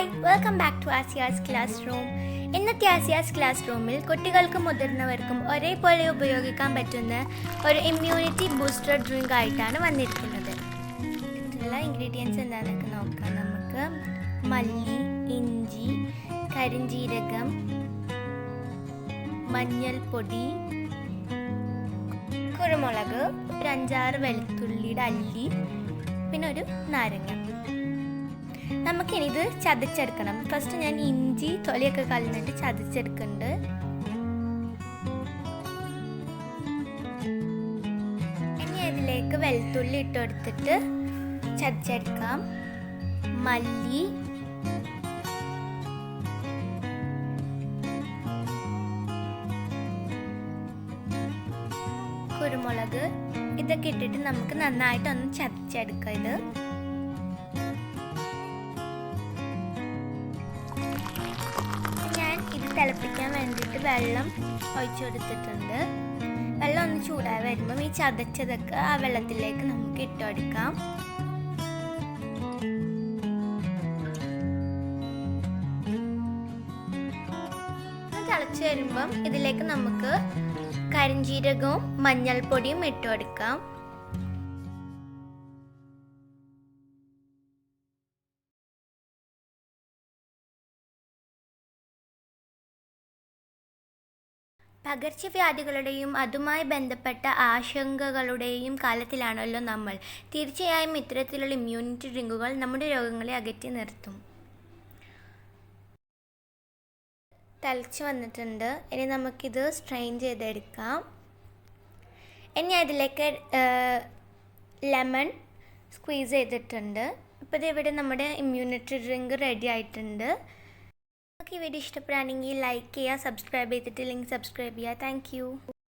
Hi, welcome back to Asia's class room. ഇന്നത്തെ Asia's class റൂമിൽ കുട്ടികൾക്കും മുതിർന്നവർക്കും ഒരേപോലെ ഉപയോഗിക്കാൻ പറ്റുന്ന ഒരു ഇമ്മ്യൂണിറ്റി ബൂസ്റ്റർ ഡ്രിങ്ക് ആയിട്ടാണ് വന്നിരിക്കുന്നത്. ഇതിലുള്ള ഇൻഗ്രീഡിയൻസ് എന്താണെന്നൊക്കെ നോക്കാം. നമുക്ക് മല്ലി, ഇഞ്ചി, കരിഞ്ജീരകം, മഞ്ഞൾപ്പൊടി, കുരുമുളക്, ഒരു 5-6 വെളുത്തുള്ളിയുടെ അല്ലി, പിന്നെ ഒരു നാരങ്ങ. നമുക്കിനി ഇത് ചതച്ചെടുക്കണം. ഫസ്റ്റ് ഞാൻ ഇഞ്ചി തൊലിയൊക്കെ കളഞ്ഞിട്ട് ചതച്ചെടുക്കുന്നുണ്ട്. ഇനി അതിലേക്ക് വെളുത്തുള്ളി ഇട്ട് കൊടുത്തിട്ട് ചതച്ചെടുക്കാം. മല്ലി, കുരുമുളക് ഇതൊക്കെ ഇട്ടിട്ട് നമുക്ക് നന്നായിട്ടൊന്ന് ചതച്ചെടുക്കാം. ഇത് തിളപ്പിക്കാൻ വേണ്ടിയിട്ട് വെള്ളം ഒഴിച്ചു കൊടുത്തിട്ടുണ്ട്. വെള്ളം ഒന്ന് ചൂടായി വരുമ്പം ഈ ചതച്ചതൊക്കെ ആ വെള്ളത്തിലേക്ക് നമുക്ക് ഇട്ട് കൊടുക്കാം. തിളച്ച് വരുമ്പം ഇതിലേക്ക് നമുക്ക് കരിഞ്ജീരകവും മഞ്ഞൾപ്പൊടിയും ഇട്ട് കൊടുക്കാം. പകർച്ചവ്യാധികളുടെയും അതുമായി ബന്ധപ്പെട്ട ആശങ്കകളുടെയും കാലത്തിലാണല്ലോ നമ്മൾ. തീർച്ചയായും ഇത്തരത്തിലുള്ള ഇമ്മ്യൂണിറ്റി ഡ്രിങ്കുകൾ നമ്മുടെ രോഗങ്ങളെ അകറ്റി നിർത്തും. തിളച്ച് വന്നിട്ടുണ്ട്. ഇനി നമുക്കിത് സ്ട്രെയിൻ ചെയ്തെടുക്കാം. ഇനി അതിലേക്ക് ലെമൺ സ്ക്വീസ് ചെയ്തിട്ടുണ്ട്. അപ്പോൾ ഇവിടെ നമ്മുടെ ഇമ്മ്യൂണിറ്റി ഡ്രിങ്ക് റെഡി ആയിട്ടുണ്ട്. ഈ വീഡിയോ ഇഷ്ടപ്പെടുകയാണെങ്കിൽ ലൈക്ക് ചെയ്യുക, സബ്സ്ക്രൈബ് ചെയ്തിട്ടില്ലെങ്കിൽ സബ്സ്ക്രൈബ് ചെയ്യുക. Thank you.